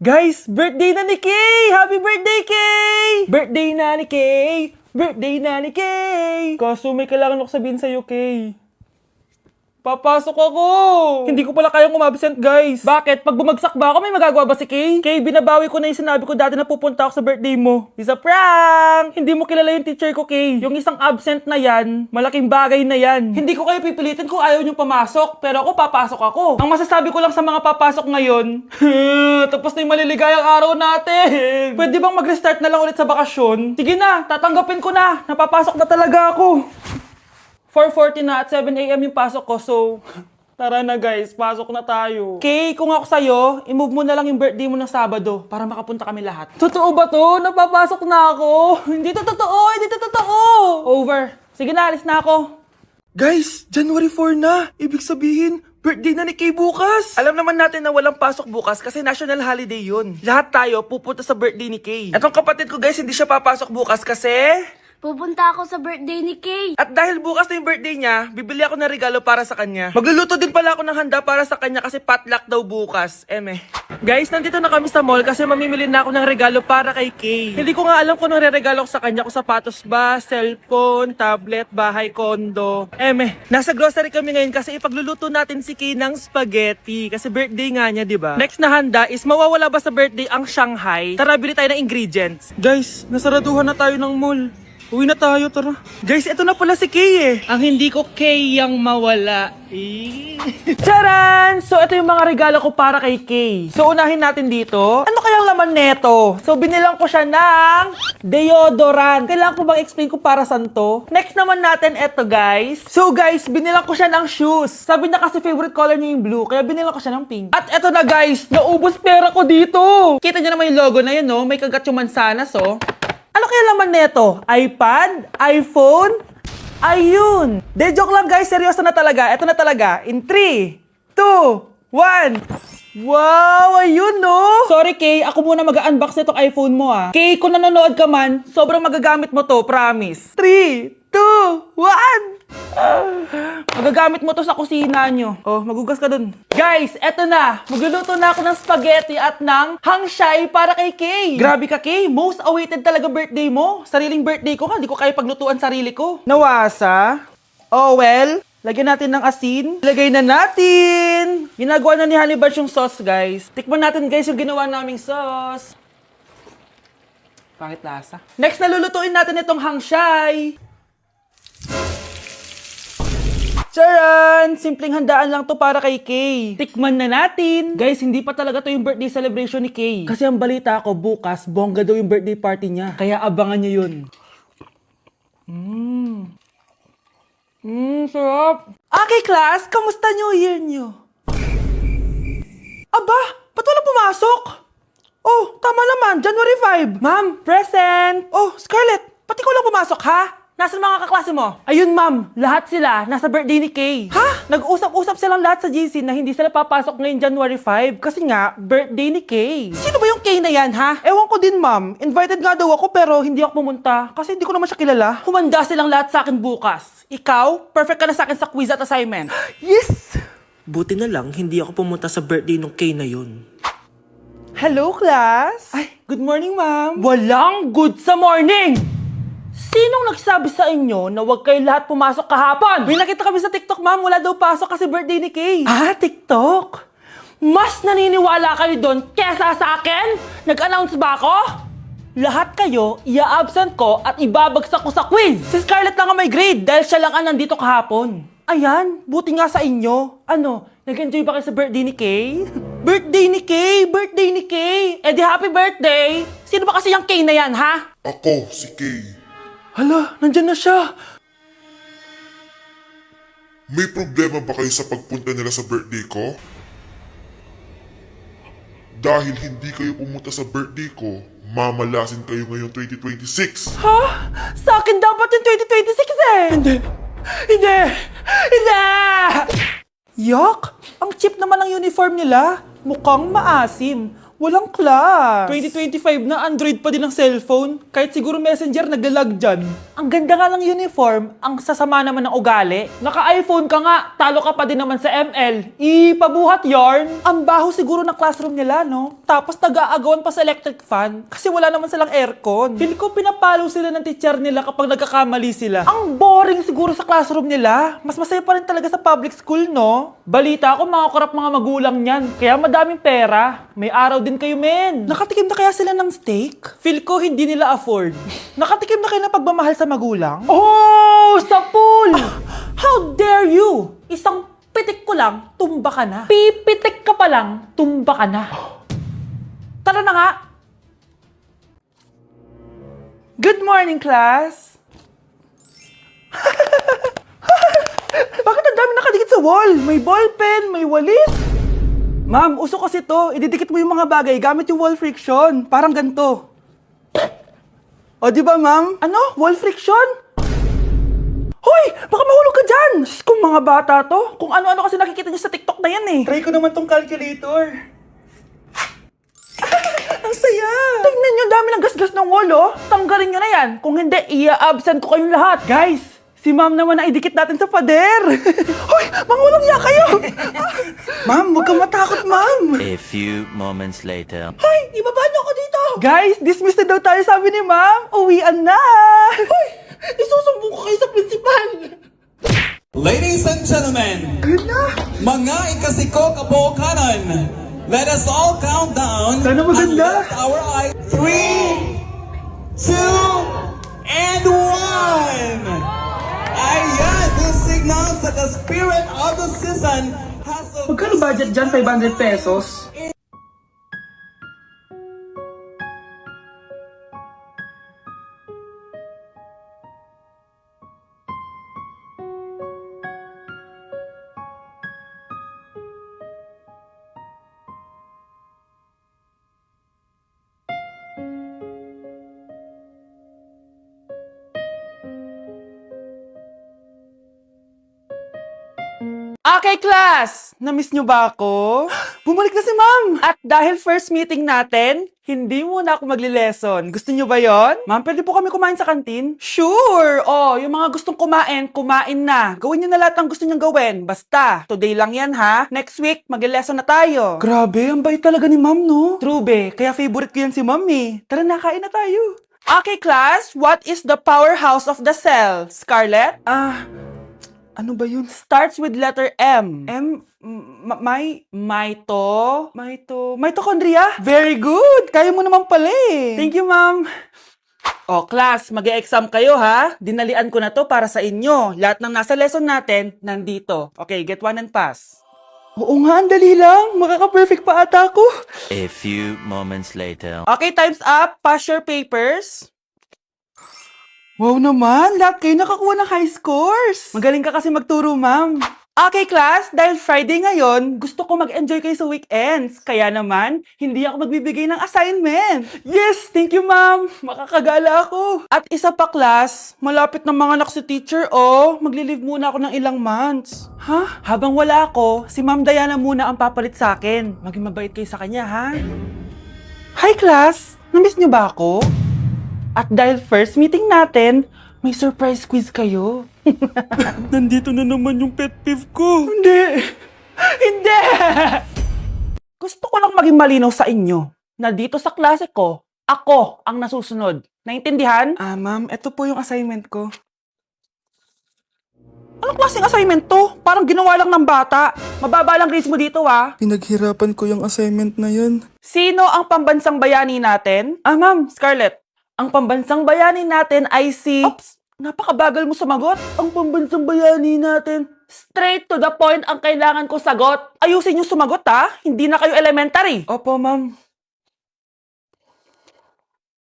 Guys, birthday na ni Kay! Happy birthday, Kay! Birthday na ni Kay! Birthday na ni Kay! Kaso may kailangan ako sabihin sa'yo, Kay. Papasok ako! Hindi ko pala kayang umabsent, guys. Bakit? Pag bumagsak ba ako, may magagawa ba si Kay? Kay, binabawi ko na yung sinabi ko dati na pupunta ako sa birthday mo. It's a prank! Hindi mo kilala yung teacher ko, Kay. Yung isang absent na yan, malaking bagay na yan. Hindi ko kayo pipilitin kung ayaw niyong pumasok, pero ako papasok ako. Ang masasabi ko lang sa mga papasok ngayon, tapos na yung maliligayang araw natin. Pwede bang mag-restart na lang ulit sa bakasyon? Sige na, tatanggapin ko na. Napapasok na talaga ako. 4:40 na at 7 AM yung pasok ko, so tara na guys, pasok na tayo. Kay, kung ako sa'yo, i-move mo na lang yung birthday mo ng Sabado para makapunta kami lahat. Totoo ba to? Napapasok na ako? Hindi to totoo, hindi to totoo. Over. Sige na, alis na ako. Guys, January 4 na. Ibig sabihin, birthday na ni Kay bukas. Alam naman natin na walang pasok bukas kasi national holiday yun. Lahat tayo pupunta sa birthday ni Kay. Etong kapatid ko guys, hindi siya papasok bukas kasi Pupunta ako sa birthday ni Kay. at dahil bukas na yung birthday niya, bibili ako ng regalo para sa kanya. Magluluto din pala ako ng handa para sa kanya kasi potluck daw bukas. Guys, nandito na kami sa mall kasi mamimili na ako ng regalo para kay Kay. Hindi ko nga alam kung anong re-regalo ko sa kanya. Kung sapatos ba, cellphone, tablet, bahay, kondo. Nasa grocery kami ngayon kasi ipagluluto natin si Kay ng spaghetti. Kasi birthday nga niya, di ba? Next na handa is mawawala ba sa birthday ang Shanghai? Tara, bili tayo ng ingredients. Guys, nasaraduhan na tayo ng mall. Uwi na tayo, tara. Guys, ito na pala si Kay eh. Ang hindi ko Kay yang mawala. Charan! So, ito yung mga regalo ko para kay Kay. So, unahin natin dito. Ano kayang laman neto? So, binilang ko siya ng deodorant. Kailangan ko bang explain ko para saan to? Next naman natin, ito guys. So, guys, binilang ko siya ng shoes. Sabi niya kasi favorite color niya yung blue, kaya binilang ko siya ng pink. At ito na guys, naubos pera ko dito. Kita niyo naman yung logo na yun, no? May kagat yung mansanas, oh. Ano kaya laman neto? iPad? iPhone? Ayun! De, joke lang guys, seryoso na talaga. Ito na talaga. In 3, 2, 1. Wow! Ayun no! Sorry Kay, ako muna mag-unbox nitong iPhone mo ah. Kay, kung nanonood ka man, sobrang magagamit mo to, promise. 3, 2, 1! Magagamit mo to sa kusina nyo. Oh, magugas ka dun. Guys, eto na. Magluluto na ako ng spaghetti at ng hangshai para kay Kay. Grabe ka, Kay. Most awaited talaga birthday mo. Sariling birthday ko nga. Hindi ko kaya paglutuan sarili ko. Nawasa? Oh, well. Lagyan natin ng asin. Ilagay na natin. Ginagawa na ni Honey Bunch yung sauce, guys. Tikman natin, guys, yung ginawa naming sauce. Pangit lasa. Next, nalulutuin natin itong hangshai. Charan! Simpleng handaan lang to para kay Kay. Tikman na natin. Guys, hindi pa talaga to yung birthday celebration ni Kay. Kasi ang balita ko, bukas, bongga daw yung birthday party niya. Kaya abangan niyo yun. Sarap. Okay, class, kamusta New Year niyo? Aba, ba't wala pumasok? Oh, tama naman, January 5. Ma'am, present. Oh, Scarlett, pati ko lang pumasok, ha? Nasaan mga kaklase mo? Ayun, ma'am. Lahat sila nasa birthday ni Kay. Ha? Nag-usap-usap silang lahat sa GC na hindi sila papasok ngayon January 5 kasi nga, birthday ni Kay. Sino ba yung Kay na yan, ha? Ewan ko din, ma'am. Invited nga daw ako pero hindi ako pumunta kasi hindi ko naman siya kilala. Humanda silang lahat sa akin bukas. Ikaw, perfect ka na sa akin sa quiz at assignment. Yes! Buti na lang, hindi ako pumunta sa birthday nung Kay na yun. Hello, class? Ay, good morning, ma'am. Walang good sa morning! Sinong nagsabi sa inyo na huwag kayo lahat pumasok kahapon? May nakita kami sa TikTok, ma'am. Wala daw pasok kasi birthday ni Kay. Ah, TikTok? Mas naniniwala kayo doon kesa sa akin? Nag-announce ba ako? Lahat kayo, ia-absent ko at ibabagsak ko sa quiz. Si Scarlett lang ang may grade dahil siya lang ang nandito kahapon. Ayan, buti nga sa inyo. Ano, nag-enjoy ba kayo sa birthday ni Kay? Birthday ni Kay! Birthday ni Kay! Eh di happy birthday! Sino ba kasi yung Kay na yan, ha? Ako, si Kay. Hala, nandyan na siya. May problema ba kayo sa pagpunta nila sa birthday ko? Dahil hindi kayo pumunta sa birthday ko, mamalasin kayo ngayong 2026. Ha? Sa akin dapat yung 2026 eh! Hindi! Hindi! Hindi! Yak! Ang cheap naman ng uniform nila. Mukhang maasim. Walang class. 2025 na, Android pa din ang cellphone. Kahit siguro Messenger naglalag dyan. Ang ganda nga ng uniform, ang sasama naman ng ugali. Naka-iPhone ka nga, talo ka pa din naman sa ML. Ipabuhat yarn. Ang baho siguro ng classroom nila, no? Tapos nag-aagawan pa sa electric fan kasi wala naman silang aircon. Feel ko pinapalo sila ng teacher nila kapag nagkakamali sila. Ang boring siguro sa classroom nila. Mas masaya pa rin talaga sa public school, no? Balita ko, mga korap mga magulang niyan. Kaya madaming pera. May araw din kayo, men. Nakatikim na kaya sila ng steak? Feel ko hindi nila afford. Nakatikim na kayo ng pagmamahal sa magulang? Oh, sa pool! How dare you? Isang pitik ko lang, tumba ka na. Pipitik ka pa lang, tumba ka na. Tara na nga. Good morning, class. Bakit ang dami nakadikit sa wall? May ballpen, may walis. Ma'am, uso kasi to. Ididikit mo yung mga bagay gamit yung wall friction. Parang ganito. O, di ba, ma'am? Ano? Wall friction? Hoy! Baka mahulog ka dyan! Sus, kung mga bata to. Kung ano-ano kasi nakikita niyo sa TikTok na yan eh. Try ko naman tong calculator. Ang saya! Tingnan niyo, dami ng gasgas ng wall, oh. Tanggalin niyo na yan. Kung hindi, i-absent ko kayong lahat. Guys! Si ma'am naman na idikit natin sa pader. Hoy! Mangulong niya kayo! Ma'am, huwag kang matakot, ma'am. A few moments later. Hoy! Ibaba niyo ako dito! Guys, dismiss na daw tayo, sabi ni ma'am. Uwian na! Hoy! Isusumbong ko kayo sa principal! Ladies and gentlemen, Ayun na! mga ikasiko kabukanan, let us all count down Sana maganda. and lift our eyes. 3, 2, and 1! Ayan, this signals that the spirit of the season has a... Magkano budget dyan? 500 pesos? Okay, class! Namiss nyo ba ako? Bumalik na si ma'am! At dahil first meeting natin, hindi muna ako magli-lesson. Gusto nyo ba yon? Ma'am, pwede po kami kumain sa kantin? Sure! Oh, yung mga gustong kumain, kumain na. Gawin nyo na lahat ng gusto nyong gawin. Basta, today lang yan ha. Next week, magli-lesson na tayo. Grabe, ang bait talaga ni ma'am, no? True, be. Kaya favorite ko yan si ma'am eh. Tara na, kain na tayo. Okay, class. What is the powerhouse of the cell? Scarlett? Ano ba yun? Starts with letter M. Mitochondria? Very good! Kaya mo naman pala eh. Thank you, ma'am. O, class, mag-e-exam kayo ha. Dinalian ko na to para sa inyo. Lahat ng nasa lesson natin, nandito. Okay, get one and pass. Oo nga, ang dali lang. Makaka-perfect pa ata ako. A few moments later. Okay, time's up. Pass your papers. Wow naman, lahat kayo nakakuha ng high scores. Magaling ka kasi magturo, ma'am. Okay, class, dahil Friday ngayon, gusto ko mag-enjoy kayo sa weekends. Kaya naman, hindi ako magbibigay ng assignment. Yes, thank you, ma'am. Makakagala ako. At isa pa, class, malapit na mga anak si teacher, oh. Magli-leave muna ako ng ilang months. Ha? Habang wala ako, si Ma'am Diana muna ang papalit sa akin. Maging mabait kayo sa kanya, ha? Hi, class. Namiss niyo ba ako? At dahil first meeting natin, may surprise quiz kayo. Nandito na naman yung pet peeve ko. Hindi! Hindi! Gusto ko lang maging malinaw sa inyo na dito sa klase ko, ako ang nasusunod. Naintindihan? Ma'am, ito po yung assignment ko. Anong klaseng assignment to? Parang ginawa lang ng bata. Mababa lang grades mo dito, ha? Pinaghirapan ko yung assignment na yun. Sino ang pambansang bayani natin? Ma'am, Scarlett. Ang pambansang bayani natin ay si... Oops! Napakabagal mo sumagot. Ang pambansang bayani natin. Straight to the point ang kailangan ko sagot. Ayusin yung sumagot, ha? Hindi na kayo elementary. Opo, ma'am.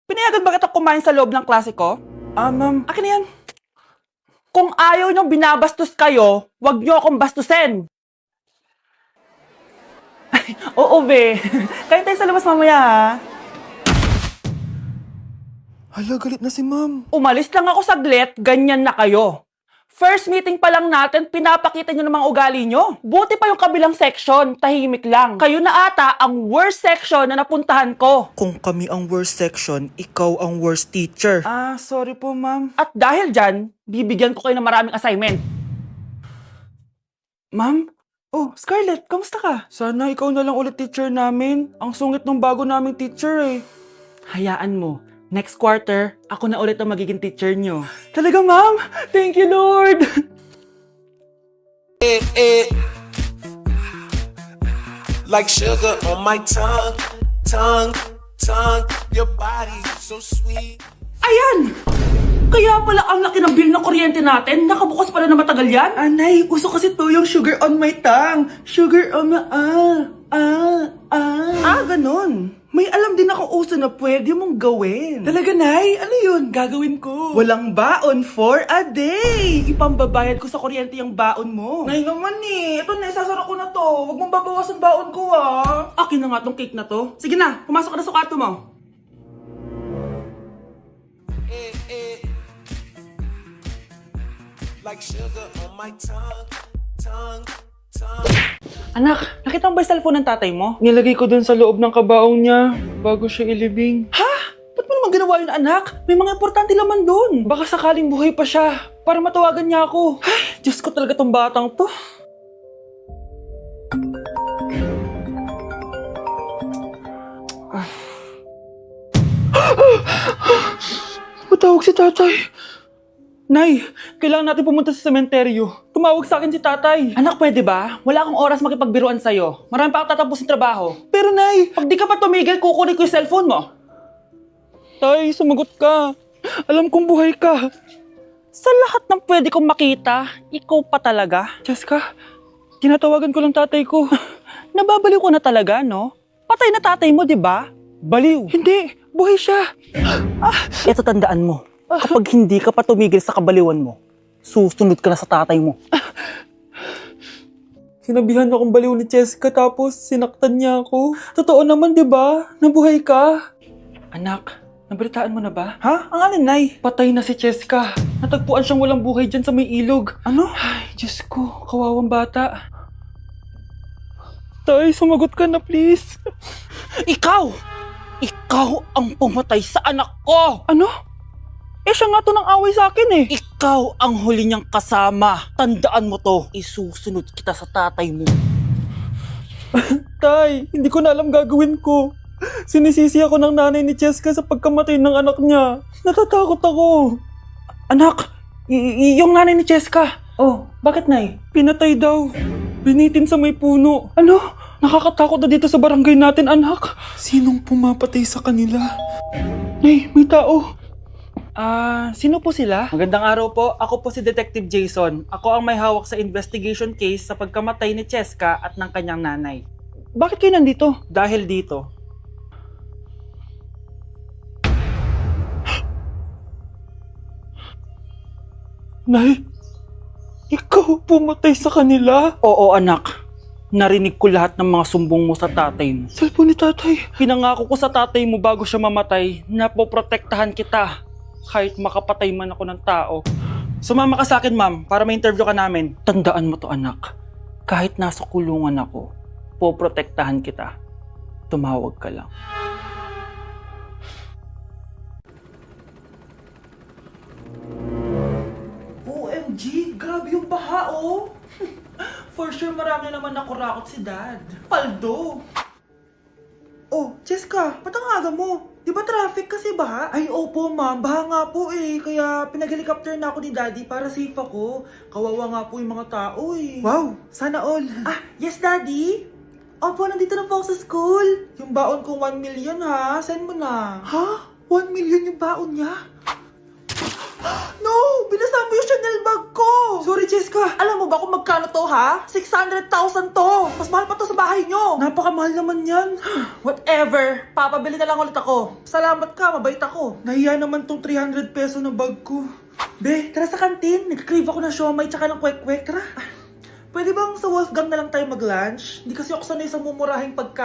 Pinayagan ba kita kumain sa loob ng klase ko? Ma'am. Akin na yan. Kung ayaw niyong binabastos kayo, wag niyo akong bastusin. Oo, be. Kain tayo sa labas mamaya, ha? Hala, galit na si ma'am. Umalis lang ako saglit, ganyan na kayo. First meeting pa lang natin, pinapakita nyo ng mga ugali nyo. Buti pa yung kabilang section, tahimik lang. Kayo na ata ang worst section na napuntahan ko. Kung kami ang worst section, ikaw ang worst teacher. Ah, sorry po, ma'am. At dahil dyan, bibigyan ko kayo ng maraming assignment. Ma'am? Oh, Scarlett, kamusta ka? Sana ikaw na lang ulit teacher namin. Ang sungit ng bago naming teacher eh. Hayaan mo. Next quarter, ako na ulit ang magiging teacher nyo. Talaga, ma'am? Thank you, Lord! Like sugar on my tongue, your body so sweet. Ayan! Kaya pala ang laki ng bill ng kuryente natin. Nakabukas pala na matagal yan. Anay, uso kasi to yung sugar on my tongue. Sugar on my... ganun. May alam din ako uso na pwede mong gawin. Talaga, Nay? Ano yun? Gagawin ko. Walang baon for a day. Ipambabayad ko sa kuryente yung baon mo. Nay naman eh. Ito na, isasara ko na to. Huwag mong babawasan baon ko ah. Akin na nga tong cake na to. Sige na, pumasok ka na sa kwarto mo. Like sugar on my tongue. Anak, nakita mo ba yung cellphone ng tatay mo? Nilagay ko dun sa loob ng kabaong niya bago siya ilibing. Ha? Ba't mo naman ginawa yun, anak? May mga importante laman dun. Baka sakaling buhay pa siya para matawagan niya ako. Ay, Diyos ko talaga tong batang to. Patawag si tatay. Nay, kailangan natin pumunta sa sementeryo. Tumawag sa akin si tatay. Anak, pwede ba? Wala akong oras makipagbiruan sa'yo. Marami pa ako tatapusin trabaho. Pero Nay, pag di ka pa tumigil, kukunin ko yung cellphone mo. Tay, sumagot ka. Alam kong buhay ka. Sa lahat ng pwede kong makita, ikaw pa talaga. Jessica, tinatawagan ko lang tatay ko. Nababaliw ko na talaga, no? Patay na tatay mo, di ba? Baliw. Hindi, buhay siya. Ito tandaan mo. Kapag hindi ka pa tumigil sa kabaliwan mo, susunod ka na sa tatay mo. Sinabihan akong baliw ni Jessica tapos sinaktan niya ako. Totoo naman, di ba? Nabuhay ka. Anak, nabalitaan mo na ba? Ha? Ang alin, Nay? Patay na si Jessica. Natagpuan siyang walang buhay dyan sa may ilog. Ano? Ay, Diyos ko, kawawang bata. Tay, sumagot ka na please. Ikaw! Ikaw ang pumatay sa anak ko! Ano? Eh, siya nga to ng away sa akin eh. Ikaw ang huli niyang kasama. Tandaan mo to. Isusunod kita sa tatay mo. Tay, hindi ko na alam gagawin ko. Sinisisi ako ng nanay ni Jessica sa pagkamatay ng anak niya. Natatakot ako. Anak, yung nanay ni Jessica. Oh, bakit, Nay? Pinatay daw. Binitin sa may puno. Ano? Nakakatakot na dito sa barangay natin, anak. Sinong pumapatay sa kanila? Nay, may tao. Sino po sila? Magandang araw po. Ako po si Detective Jason. Ako ang may hawak sa investigation case sa pagkamatay ni Cheska at ng kanyang nanay. Bakit kayo nandito? Dahil dito. Nay, ikaw pumatay sa kanila? Oo, anak. Narinig ko lahat ng mga sumbong mo sa tatay mo. Cellphone ni tatay. Pinangako ko sa tatay mo bago siya mamatay na poprotektahan kita. Kahit makapatay man ako ng tao. Sumama ka sa akin, ma'am, para ma-interview ka namin. Tandaan mo to, anak. Kahit nasa kulungan ako, poprotektahan kita. Tumawag ka lang. OMG, grabe yung baha, oh. For sure, marami naman nakurakot si Dad. Paldo. Oh, Jessica, ba't ang aga mo? Di ba traffic kasi baha? Ay, opo ma'am. Baha nga po eh. Kaya pinag-helicopter na ako ni Daddy para safe ako. Kawawa nga po yung mga tao eh. Wow, sana all. Yes Daddy? Opo, nandito na po ako sa school. Yung baon ko 1 million ha. Send mo na. Ha? 1 million yung baon niya? No! Binasa mo yung Chanel bag ko! Sorry, Jessica. Alam mo ba kung magkano to, ha? 600,000 to! Mas mahal pa to sa bahay nyo! Napakamahal naman yan. Whatever. Papabili na lang ulit ako. Salamat ka, mabait ako. Nahiya naman tong 300 peso na bag ko. Be, tara sa kantin. Nag-crave ako ng siomay tsaka ng kwek-kwek. Tara. Pwede bang sa Wolfgang na lang tayo mag-lunch? Hindi kasi ako sanay sa mumurahing pagkain.